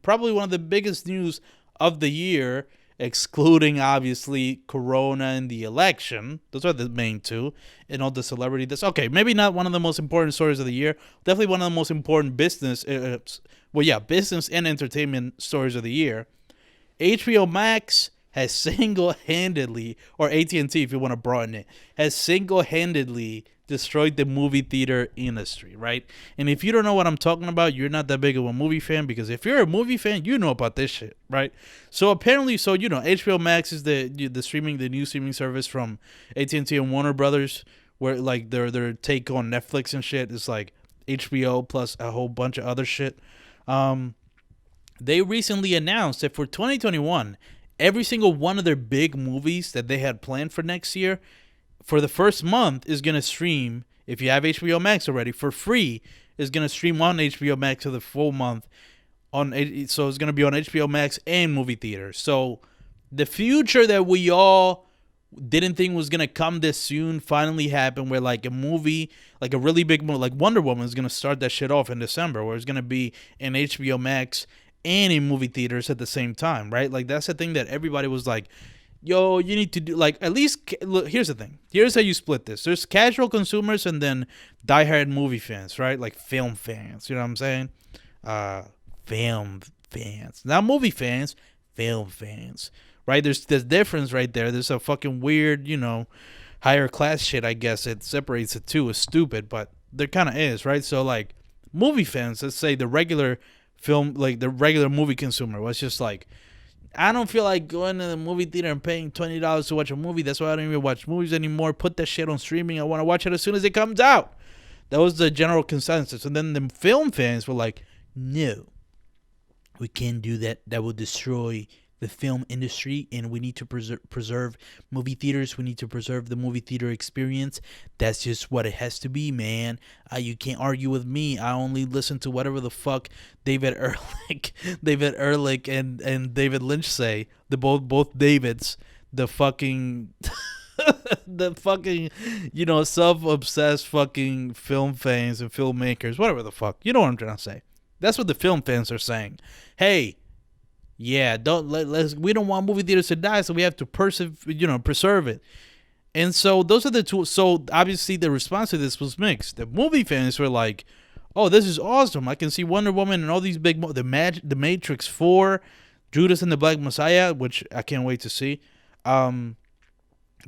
probably one of the biggest news of the year, excluding obviously Corona and the election. Those are the main two, and all the celebrity. That's okay. Maybe not one of the most important stories of the year. Definitely one of the most important business. Well, yeah, business and entertainment stories of the year. HBO Max has single-handedly, or AT&T if you want to broaden it, has single-handedly destroyed the movie theater industry, right? And if you don't know what I'm talking about, you're not that big of a movie fan, because if you're a movie fan, you know about this shit, right? So apparently, HBO Max is the new streaming service from AT&T and Warner Brothers, where like their take on Netflix and shit is like HBO plus a whole bunch of other shit. Um, they recently announced that for 2021, every single one of their big movies that they had planned for next year, for the first month, is going to stream, if you have HBO Max already, for free, is going to stream on HBO Max for the full month. So it's going to be on HBO Max and movie theaters. So the future that we all didn't think was going to come this soon finally happened, where like a movie, like a really big movie, like Wonder Woman is going to start that shit off in December, where it's going to be in HBO Max and in movie theaters at the same time, right? Like that's the thing that everybody was like, yo, you need to do, like, at least look, here's the thing. Here's how you split this. There's casual consumers and then diehard movie fans, right? Like film fans, you know what I'm saying? Film fans. Not movie fans, film fans. Right? There's difference right there. There's a fucking weird, higher class shit, I guess it separates the two. Is stupid, but there kind of is, right? So like movie fans, let's say the regular film, like the regular movie consumer, was just like, I don't feel like going to the movie theater and paying $20 to watch a movie. That's why I don't even watch movies anymore. Put that shit on streaming. I want to watch it as soon as it comes out. That was the general consensus. And then the film fans were like, no, we can't do that. That will destroy the film industry, and we need to preserve movie theaters. We need to preserve the movie theater experience. That's just what it has to be, man. You can't argue with me. I only listen to whatever the fuck David Ehrlich and David Lynch say. The both Davids, the fucking the fucking self-obsessed fucking film fans and filmmakers, whatever the fuck. You know what I'm trying to say. That's what the film fans are saying. Hey, yeah, we don't want movie theaters to die, so we have to preserve it. And so those are the two. So obviously the response to this was mixed. The movie fans were like, "Oh, this is awesome! I can see Wonder Woman and all these big the Matrix 4, Judas and the Black Messiah, which I can't wait to see. Tom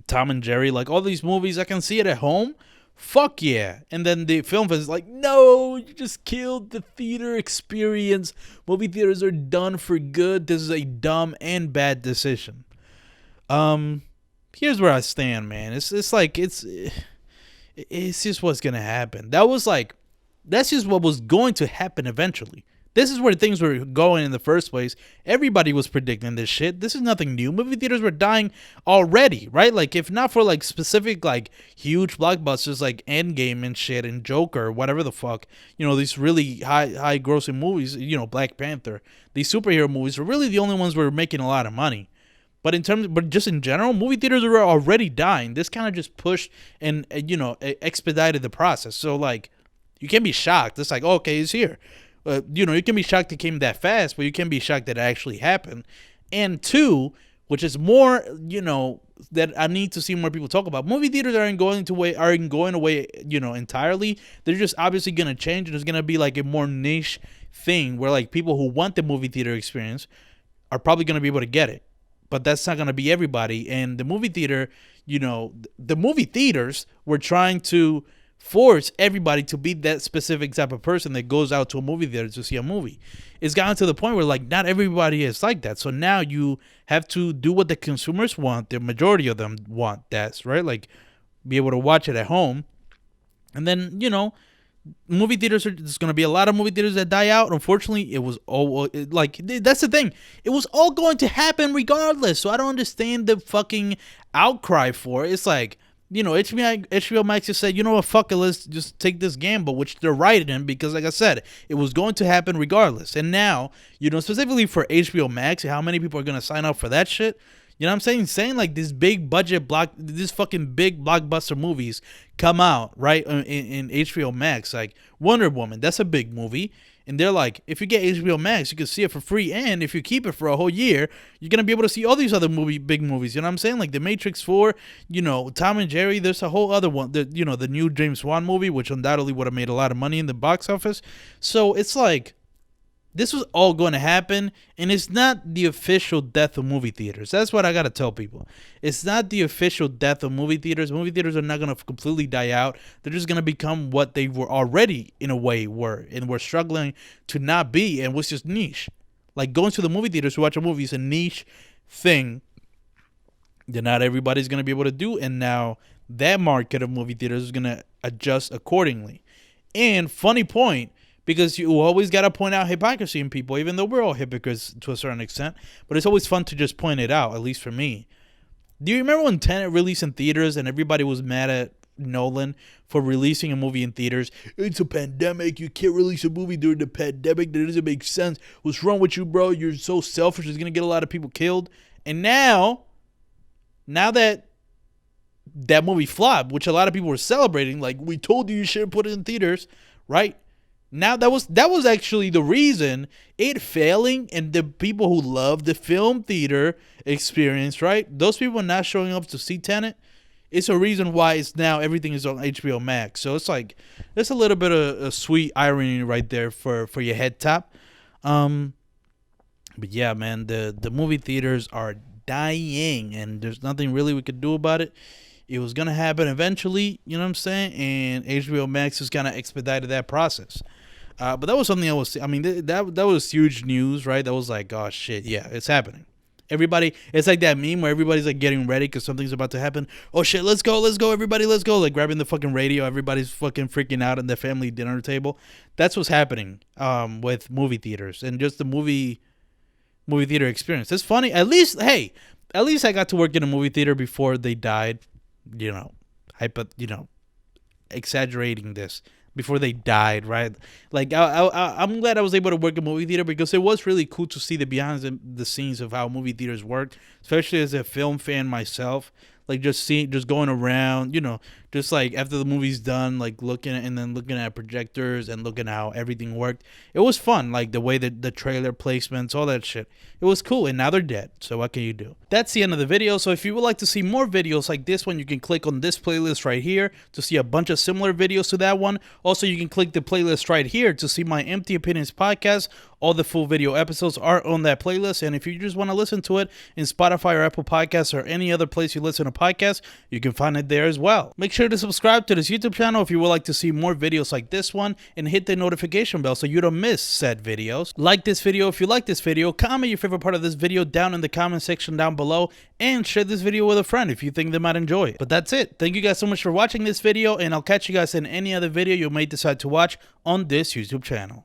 and Jerry, like all these movies, I can see it at home. Fuck yeah." And then the film fans is like, no, you just killed the theater experience. Movie theaters are done for good. This is a dumb and bad decision. Here's where I stand, man. It's just what's gonna happen. That's just what was going to happen eventually. This is where things were going in the first place. Everybody was predicting this shit. This is nothing new. Movie theaters were dying already, right? Like, if not for like specific like huge blockbusters like Endgame and shit and Joker, whatever the fuck, these really high grossing movies, Black Panther, these superhero movies are really the only ones where we're making a lot of money. But just in general, movie theaters were already dying. This kind of just pushed and expedited the process. So like, you can't be shocked. It's like, okay, it's here. You can be shocked it came that fast, but you can be shocked that it actually happened. And two, which is more, that I need to see more people talk about. Movie theaters aren't going away, entirely. They're just obviously going to change, and it's going to be like a more niche thing where like people who want the movie theater experience are probably going to be able to get it. But that's not going to be everybody. And the movie theater, the movie theaters were trying to force everybody to be that specific type of person that goes out to a movie theater to see a movie. It's gotten to the point where like not everybody is like that. So now you have to do what the consumers want. The majority of them want that, right? Like be able to watch it at home. And then, movie theaters there's going to be a lot of movie theaters that die out. Unfortunately, it was all like, that's the thing. It was all going to happen regardless. So I don't understand the fucking outcry for it. It's like, HBO Max just said, what, fuck it, let's just take this gamble, which they're right in, because like I said, it was going to happen regardless. And now, specifically for HBO Max, how many people are going to sign up for that shit? You know what I'm saying like this big budget this fucking big blockbuster movies come out, right, in HBO Max, like Wonder Woman, that's a big movie. And they're like, if you get HBO Max, you can see it for free. And if you keep it for a whole year, you're going to be able to see all these other big movies. You know what I'm saying? Like The Matrix 4, Tom and Jerry. There's a whole other one. The new James Wan movie, which undoubtedly would have made a lot of money in the box office. So it's like, this was all going to happen, and it's not the official death of movie theaters. That's what I got to tell people. It's not the official death of movie theaters. Movie theaters are not going to completely die out. They're just going to become what they were already, in a way, were, and we're struggling to not be, and was just niche. Like, going to the movie theaters to watch a movie is a niche thing that not everybody's going to be able to do, and now that market of movie theaters is going to adjust accordingly. And funny point, because you always got to point out hypocrisy in people, even though we're all hypocrites to a certain extent. But it's always fun to just point it out, at least for me. Do you remember when Tenet released in theaters and everybody was mad at Nolan for releasing a movie in theaters? It's a pandemic. You can't release a movie during the pandemic. That doesn't make sense. What's wrong with you, bro? You're so selfish. It's going to get a lot of people killed. And now that movie flopped, which a lot of people were celebrating, like, we told you shouldn't put it in theaters, right? Now that was actually the reason it failing, and the people who love the film theater experience, right? Those people not showing up to see Tenet, it's a reason why it's now everything is on HBO Max. So it's like, there's a little bit of a sweet irony right there for your head top. But yeah, man, the movie theaters are dying, and there's nothing really we could do about it. It was gonna happen eventually, you know what I'm saying? And HBO Max has kind of expedited that process. But that was something that was huge news, right? That was like, oh shit, yeah, it's happening. Everybody, it's like that meme where everybody's like getting ready because something's about to happen. Oh shit, let's go, everybody, let's go. Like grabbing the fucking radio, everybody's fucking freaking out at the family dinner table. That's what's happening with movie theaters and just the movie theater experience. It's funny. At least I got to work in a movie theater before they died. Exaggerating this. Before they died, right? Like, I'm glad I was able to work in a movie theater because it was really cool to see the behind the scenes of how movie theaters work, especially as a film fan myself. Like, just going around, just like after the movie's done, like looking at projectors and looking at how everything worked. It was fun, like the way that the trailer placements, all that shit. It was cool, and now they're dead. So what can you do? That's the end of the video. So if you would like to see more videos like this one, you can click on this playlist right here to see a bunch of similar videos to that one. Also, you can click the playlist right here to see my Empty Opinions podcast. All the full video episodes are on that playlist. And if you just want to listen to it in Spotify or Apple Podcasts or any other place you listen to podcasts, you can find it there as well. Make sure to subscribe to this YouTube channel if you would like to see more videos like this one, and hit the notification bell so you don't miss said videos. Like this video if you like this video, comment your favorite part of this video down in the comment section down below, and share this video with a friend if you think they might enjoy it. But that's it. Thank you guys so much for watching this video, and I'll catch you guys in any other video you may decide to watch on this YouTube channel.